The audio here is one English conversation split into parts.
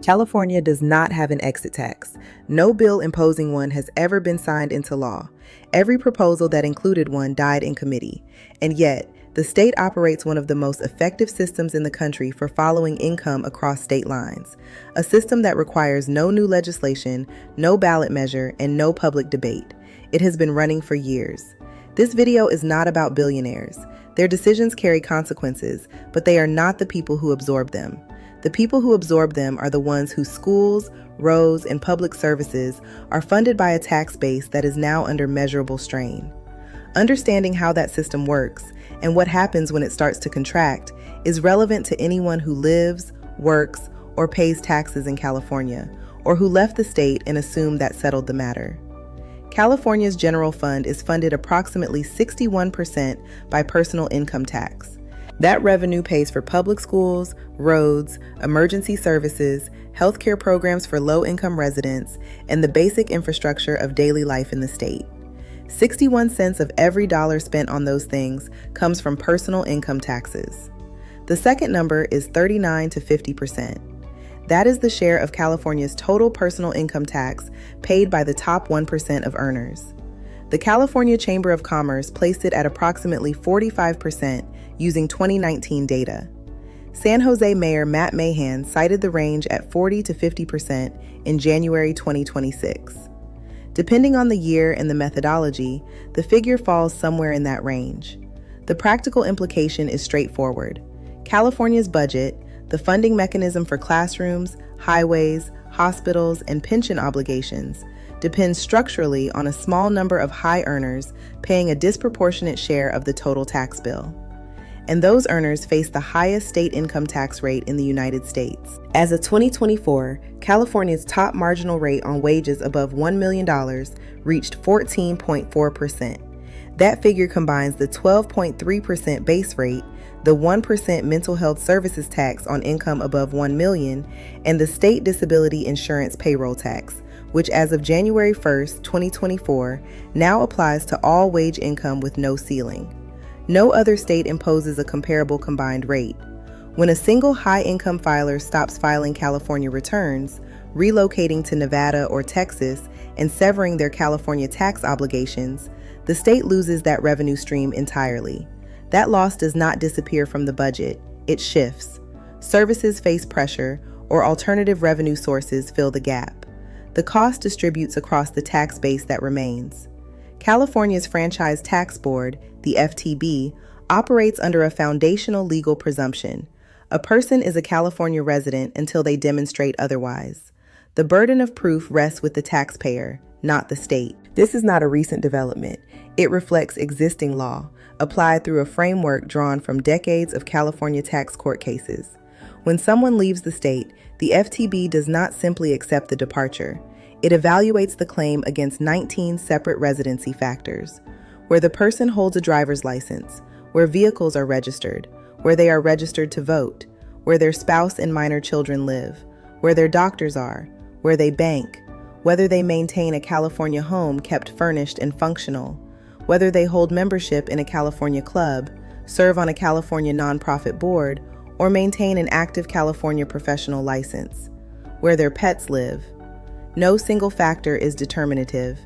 California does not have an exit tax. No bill imposing one has ever been signed into law. Every proposal that included one died in committee. And yet, the state operates one of the most effective systems in the country for following income across state lines. A system that requires no new legislation, no ballot measure, and no public debate. It has been running for years. This video is not about billionaires. Their decisions carry consequences, but they are not the people who absorb them. The people who absorb them are the ones whose schools, roads, and public services are funded by a tax base that is now under measurable strain. Understanding how that system works and what happens when it starts to contract is relevant to anyone who lives, works, or pays taxes in California, or who left the state and assumed that settled the matter. California's general fund is funded approximately 61% by personal income tax. That revenue pays for public schools, roads, emergency services, healthcare programs for low-income residents, and the basic infrastructure of daily life in the state. 61 cents of every dollar spent on those things comes from personal income taxes. The second number is 39 to 50%. That is the share of California's total personal income tax paid by the top 1% of earners. The California Chamber of Commerce placed it at approximately 45% using 2019 data. San Jose Mayor Matt Mahan cited the range at 40 to 50% in January 2026. Depending on the year and the methodology, the figure falls somewhere in that range. The practical implication is straightforward. California's budget, the funding mechanism for classrooms, highways, hospitals, and pension obligations, depends structurally on a small number of high earners paying a disproportionate share of the total tax bill. And those earners face the highest state income tax rate in the United States. As of 2024, California's top marginal rate on wages above $1 million reached 14.4%. That figure combines the 12.3% base rate, the 1% mental health services tax on income above $1 million, and the state disability insurance payroll tax, which as of January 1st, 2024, now applies to all wage income with no ceiling. No other state imposes a comparable combined rate. When a single high-income filer stops filing California returns, relocating to Nevada or Texas, and severing their California tax obligations, the state loses that revenue stream entirely. That loss does not disappear from the budget, it shifts. Services face pressure, or alternative revenue sources fill the gap. The cost distributes across the tax base that remains. California's Franchise Tax Board, the FTB, operates under a foundational legal presumption. A person is a California resident until they demonstrate otherwise. The burden of proof rests with the taxpayer, not the state. This is not a recent development. It reflects existing law, applied through a framework drawn from decades of California tax court cases. When someone leaves the state, the FTB does not simply accept the departure. It evaluates the claim against 19 separate residency factors: where the person holds a driver's license, where vehicles are registered, where they are registered to vote, where their spouse and minor children live, where their doctors are, where they bank, whether they maintain a California home kept furnished and functional, whether they hold membership in a California club, serve on a California nonprofit board, or maintain an active California professional license, where their pets live. No single factor is determinative.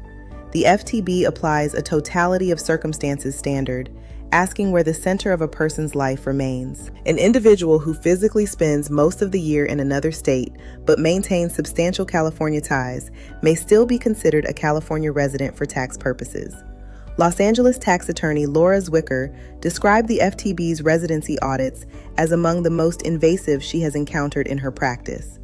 The FTB applies a totality of circumstances standard, asking where the center of a person's life remains. An individual who physically spends most of the year in another state but maintains substantial California ties may still be considered a California resident for tax purposes. Los Angeles tax attorney Laura Zwicker described the FTB's residency audits as among the most invasive she has encountered in her practice.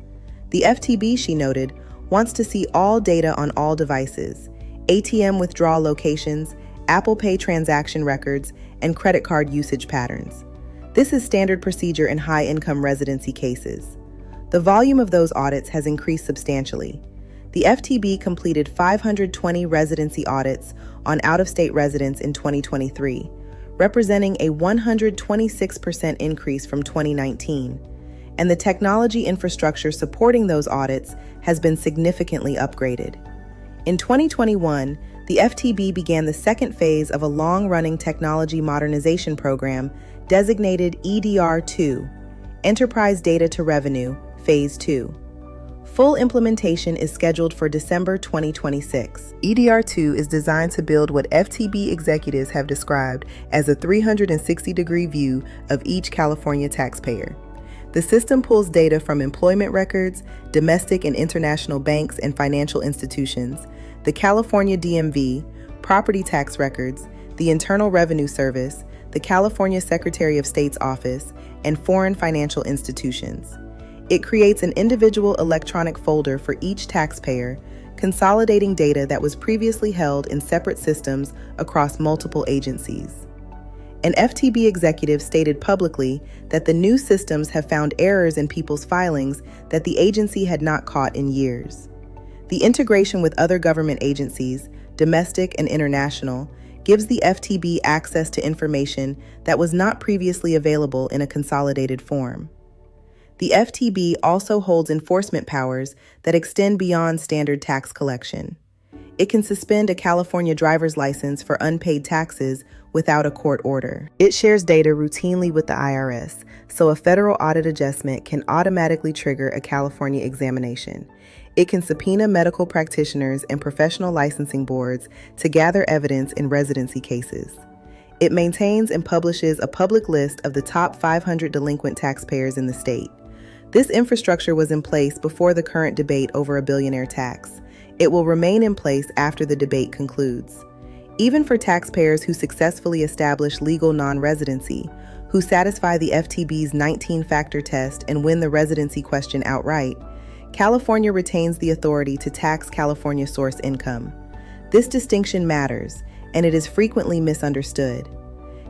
The FTB, she noted, wants to see all data on all devices, ATM withdrawal locations, Apple Pay transaction records, and credit card usage patterns. This is standard procedure in high-income residency cases. The volume of those audits has increased substantially. The FTB completed 520 residency audits on out-of-state residents in 2023, representing a 126% increase from 2019. And the technology infrastructure supporting those audits has been significantly upgraded. In 2021, the FTB began the second phase of a long-running technology modernization program designated EDR2, Enterprise Data to Revenue, Phase 2. Full implementation is scheduled for December 2026. EDR2 is designed to build what FTB executives have described as a 360-degree view of each California taxpayer. The system pulls data from employment records, domestic and international banks and financial institutions, the California DMV, property tax records, the Internal Revenue Service, the California Secretary of State's office, and foreign financial institutions. It creates an individual electronic folder for each taxpayer, consolidating data that was previously held in separate systems across multiple agencies. An FTB executive stated publicly that the new systems have found errors in people's filings that the agency had not caught in years. The integration with other government agencies, domestic and international, gives the FTB access to information that was not previously available in a consolidated form. The FTB also holds enforcement powers that extend beyond standard tax collection. It can suspend a California driver's license for unpaid taxes without a court order. It shares data routinely with the IRS, so a federal audit adjustment can automatically trigger a California examination. It can subpoena medical practitioners and professional licensing boards to gather evidence in residency cases. It maintains and publishes a public list of the top 500 delinquent taxpayers in the state. This infrastructure was in place before the current debate over a billionaire tax. It will remain in place after the debate concludes. Even for taxpayers who successfully establish legal non-residency, who satisfy the FTB's 19-factor test and win the residency question outright, California retains the authority to tax California source income. This distinction matters, and it is frequently misunderstood.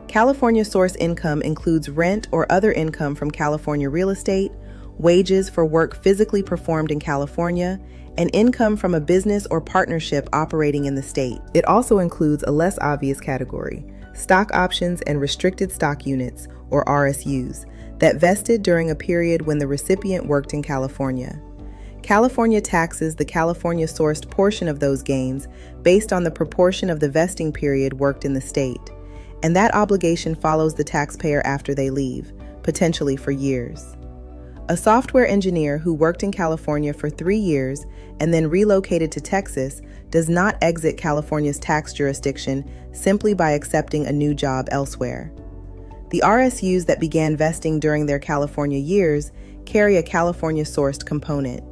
California source income includes rent or other income from California real estate, wages for work physically performed in California, and income from a business or partnership operating in the state. It also includes a less obvious category, stock options and restricted stock units, or RSUs, that vested during a period when the recipient worked in California. California taxes the California-sourced portion of those gains based on the proportion of the vesting period worked in the state, and that obligation follows the taxpayer after they leave, potentially for years. A software engineer who worked in California for 3 years and then relocated to Texas does not exit California's tax jurisdiction simply by accepting a new job elsewhere. The RSUs that began vesting during their California years carry a California-sourced component.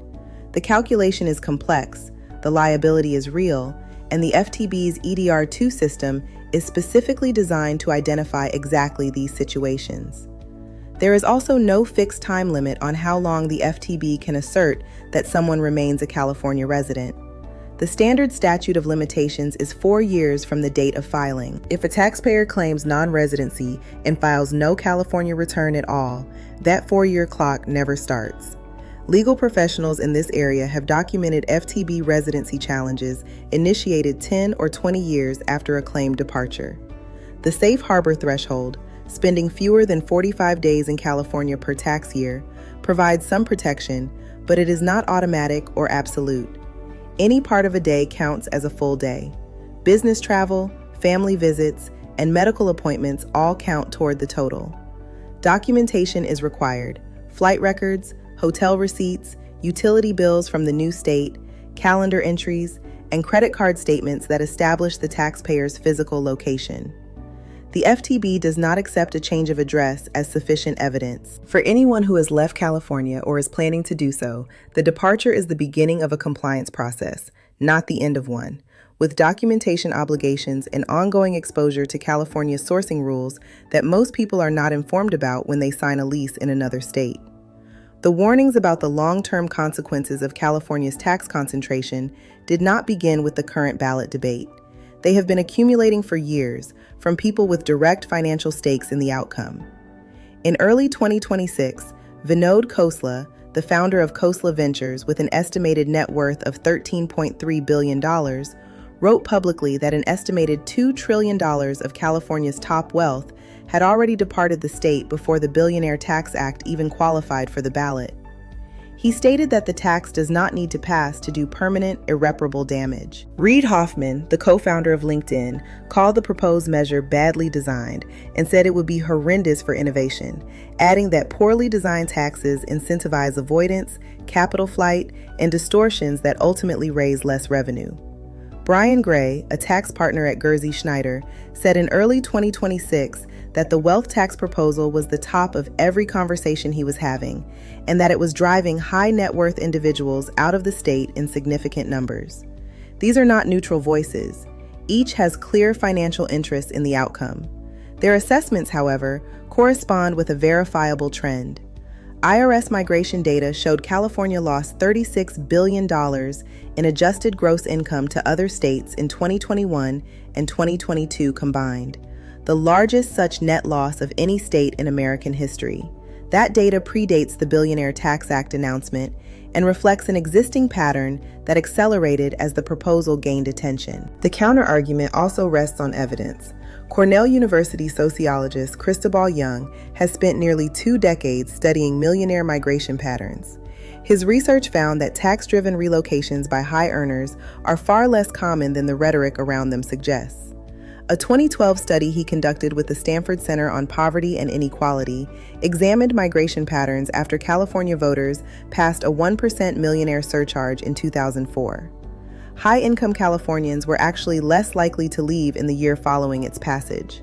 The calculation is complex, the liability is real, and the FTB's EDR2 system is specifically designed to identify exactly these situations. There is also no fixed time limit on how long the FTB can assert that someone remains a California resident. The standard statute of limitations is 4 years from the date of filing. If a taxpayer claims non-residency and files no California return at all, that 4-year clock never starts. Legal professionals in this area have documented FTB residency challenges initiated 10 or 20 years after a claim departure. The safe harbor threshold, spending fewer than 45 days in California per tax year, provides some protection, but it is not automatic or absolute. Any part of a day counts as a full day. Business travel, family visits, and medical appointments all count toward the total. Documentation is required: flight records, hotel receipts, utility bills from the new state, calendar entries, and credit card statements that establish the taxpayer's physical location. The FTB does not accept a change of address as sufficient evidence. For anyone who has left California or is planning to do so, the departure is the beginning of a compliance process, not the end of one, with documentation obligations and ongoing exposure to California's sourcing rules that most people are not informed about when they sign a lease in another state. The warnings about the long-term consequences of California's tax concentration did not begin with the current ballot debate. They have been accumulating for years from people with direct financial stakes in the outcome. In early 2026, Vinod Khosla, the founder of Khosla Ventures with an estimated net worth of $13.3 billion, wrote publicly that an estimated $2 trillion of California's top wealth had already departed the state before the Billionaire Tax Act even qualified for the ballot. He stated that the tax does not need to pass to do permanent, irreparable damage. Reid Hoffman, the co-founder of LinkedIn, called the proposed measure badly designed and said it would be horrendous for innovation, adding that poorly designed taxes incentivize avoidance, capital flight, and distortions that ultimately raise less revenue. Brian Gray, a tax partner at Gersey Schneider, said in early 2026 that the wealth tax proposal was the top of every conversation he was having, and that it was driving high net worth individuals out of the state in significant numbers. These are not neutral voices. Each has clear financial interest in the outcome. Their assessments, however, correspond with a verifiable trend. IRS migration data showed California lost $36 billion in adjusted gross income to other states in 2021 and 2022 combined, the largest such net loss of any state in American history. That data predates the Billionaire Tax Act announcement and reflects an existing pattern that accelerated as the proposal gained attention. The counterargument also rests on evidence. Cornell University sociologist Cristobal Young has spent nearly 2 decades studying millionaire migration patterns. His research found that tax-driven relocations by high earners are far less common than the rhetoric around them suggests. A 2012 study he conducted with the Stanford Center on Poverty and Inequality examined migration patterns after California voters passed a 1% millionaire surcharge in 2004. High-income Californians were actually less likely to leave in the year following its passage.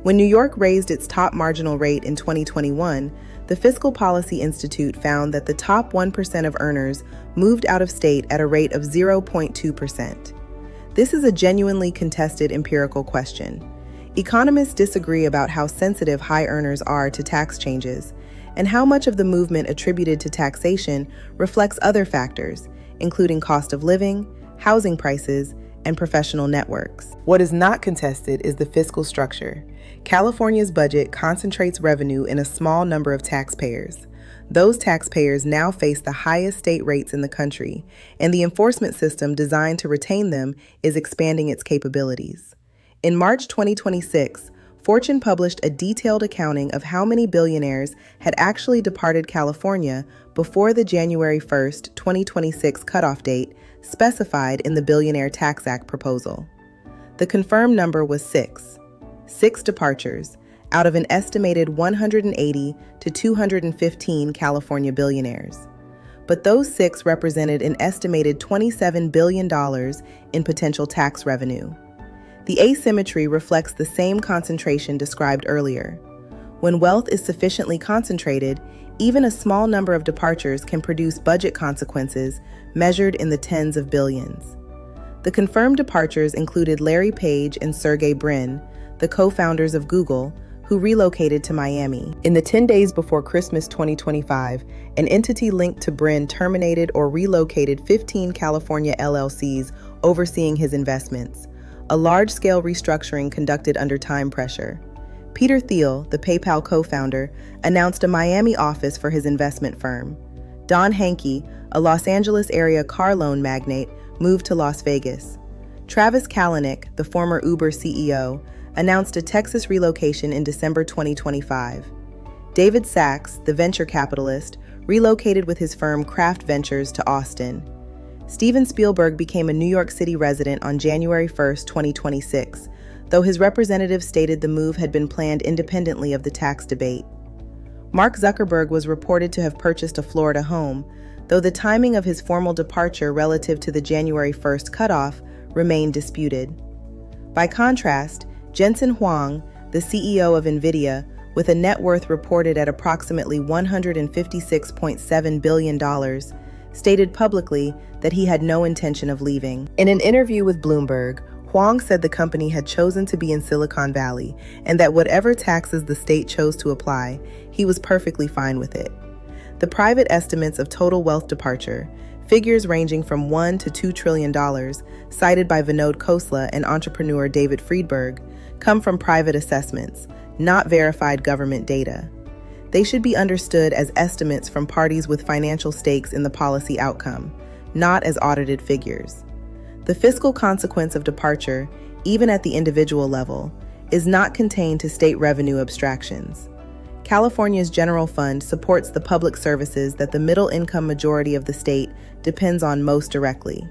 When New York raised its top marginal rate in 2021, the Fiscal Policy Institute found that the top 1% of earners moved out of state at a rate of 0.2%. This is a genuinely contested empirical question. Economists disagree about how sensitive high earners are to tax changes, and how much of the movement attributed to taxation reflects other factors, including cost of living, housing prices, and professional networks. What is not contested is the fiscal structure. California's budget concentrates revenue in a small number of taxpayers. Those taxpayers now face the highest state rates in the country, and the enforcement system designed to retain them is expanding its capabilities. In March 2026, Fortune published a detailed accounting of how many billionaires had actually departed California before the January 1st, 2026 cutoff date specified in the Billionaire Tax Act proposal. The confirmed number was 6 departures out of an estimated 180 to 215 California billionaires. But those 6 represented an estimated $27 billion in potential tax revenue. The asymmetry reflects the same concentration described earlier. When wealth is sufficiently concentrated, even a small number of departures can produce budget consequences measured in the tens of billions. The confirmed departures included Larry Page and Sergey Brin, the co-founders of Google, who relocated to Miami. In the 10 days before Christmas 2025, an entity linked to Brin terminated or relocated 15 California LLCs overseeing his investments, a large-scale restructuring conducted under time pressure. Peter Thiel, the PayPal co-founder, announced a Miami office for his investment firm. Don Hankey, a Los Angeles area car loan magnate, moved to Las Vegas. Travis Kalanick, the former Uber CEO, announced a Texas relocation in December 2025. David Sachs, the venture capitalist, relocated with his firm Kraft Ventures to Austin. Steven Spielberg became a New York City resident on January 1, 2026, though his representative stated the move had been planned independently of the tax debate. Mark Zuckerberg was reported to have purchased a Florida home, though the timing of his formal departure relative to the January 1st cutoff remained disputed. By contrast, Jensen Huang, the CEO of NVIDIA, with a net worth reported at approximately $156.7 billion, stated publicly that he had no intention of leaving. In an interview with Bloomberg, Huang said the company had chosen to be in Silicon Valley and that whatever taxes the state chose to apply, he was perfectly fine with it. The private estimates of total wealth departure, figures ranging from $1 to $2 trillion, cited by Vinod Khosla and entrepreneur David Friedberg, come from private assessments, not verified government data. They should be understood as estimates from parties with financial stakes in the policy outcome, not as audited figures. The fiscal consequence of departure, even at the individual level, is not contained to state revenue abstractions. California's general fund supports the public services that the middle-income majority of the state depends on most directly.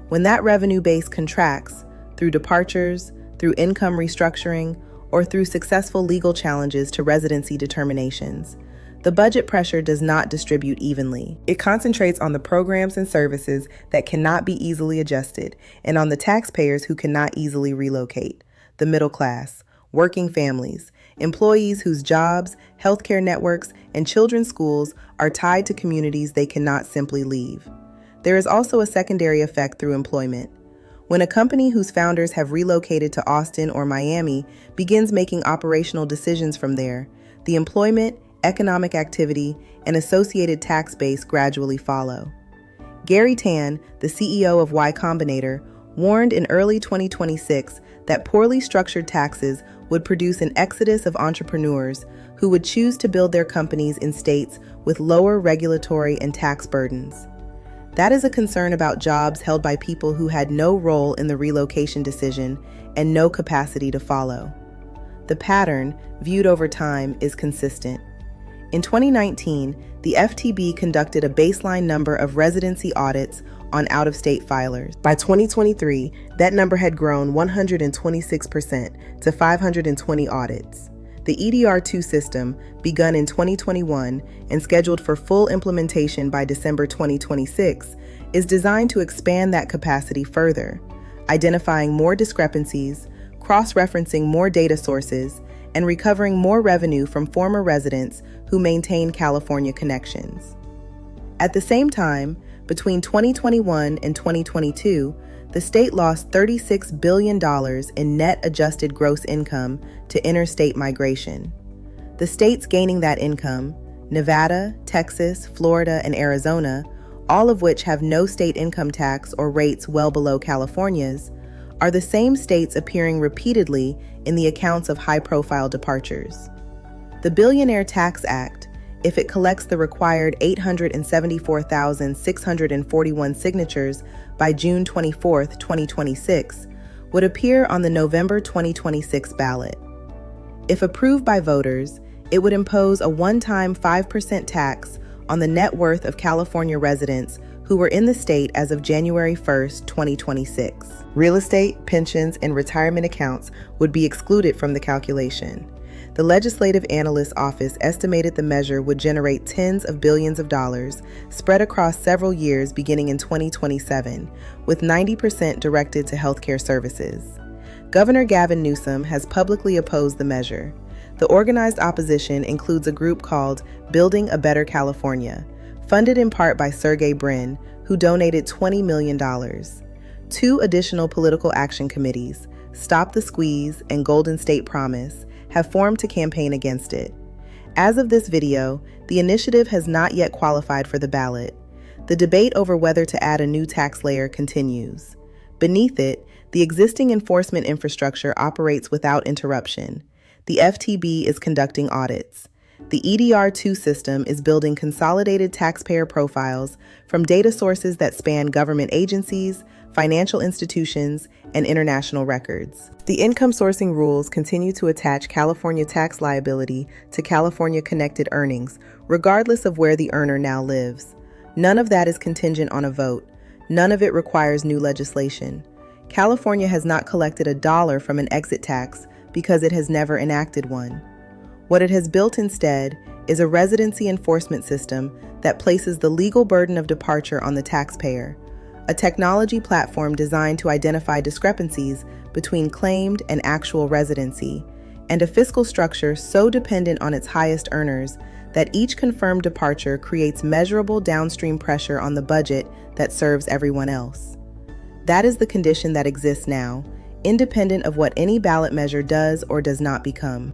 When that revenue base contracts, through departures, through income restructuring, or through successful legal challenges to residency determinations, the budget pressure does not distribute evenly. It concentrates on the programs and services that cannot be easily adjusted and on the taxpayers who cannot easily relocate, the middle class, working families, employees whose jobs, healthcare networks, and children's schools are tied to communities they cannot simply leave. There is also a secondary effect through employment. When a company whose founders have relocated to Austin or Miami begins making operational decisions from there, the employment, economic activity, and associated tax base gradually follow. Gary Tan, the CEO of Y Combinator, warned in early 2026 that poorly structured taxes would produce an exodus of entrepreneurs who would choose to build their companies in states with lower regulatory and tax burdens. That is a concern about jobs held by people who had no role in the relocation decision and no capacity to follow. The pattern, viewed over time, is consistent. In 2019, the FTB conducted a baseline number of residency audits on out-of-state filers. By 2023, that number had grown 126% to 520 audits. The EDR2 system, begun in 2021 and scheduled for full implementation by December 2026, is designed to expand that capacity further, identifying more discrepancies, cross-referencing more data sources, and recovering more revenue from former residents who maintain California connections. At the same time, between 2021 and 2022, the state lost $36 billion in net adjusted gross income to interstate migration. The states gaining that income, Nevada, Texas, Florida, and Arizona, all of which have no state income tax or rates well below California's, are the same states appearing repeatedly in the accounts of high-profile departures. The Billionaire Tax Act, if it collects the required 874,641 signatures by June 24, 2026, would appear on the November 2026 ballot. If approved by voters, it would impose a one-time 5% tax on the net worth of California residents who were in the state as of January 1, 2026. Real estate, pensions, and retirement accounts would be excluded from the calculation. The Legislative Analyst's Office estimated the measure would generate tens of billions of dollars spread across several years beginning in 2027, with 90% directed to healthcare services. Governor Gavin Newsom has publicly opposed the measure. The organized opposition includes a group called Building a Better California, funded in part by Sergey Brin, who donated $20 million. Two additional political action committees, Stop the Squeeze and Golden State Promise, have formed to campaign against it. As of this video, the initiative has not yet qualified for the ballot. The debate over whether to add a new tax layer continues. Beneath it, the existing enforcement infrastructure operates without interruption. The FTB is conducting audits. The EDR2 system is building consolidated taxpayer profiles from data sources that span government agencies, financial institutions, and international records. The income sourcing rules continue to attach California tax liability to California-connected earnings, regardless of where the earner now lives. None of that is contingent on a vote. None of it requires new legislation. California has not collected a dollar from an exit tax because it has never enacted one. What it has built instead is a residency enforcement system that places the legal burden of departure on the taxpayer, a technology platform designed to identify discrepancies between claimed and actual residency, and a fiscal structure so dependent on its highest earners that each confirmed departure creates measurable downstream pressure on the budget that serves everyone else. That is the condition that exists now, independent of what any ballot measure does or does not become.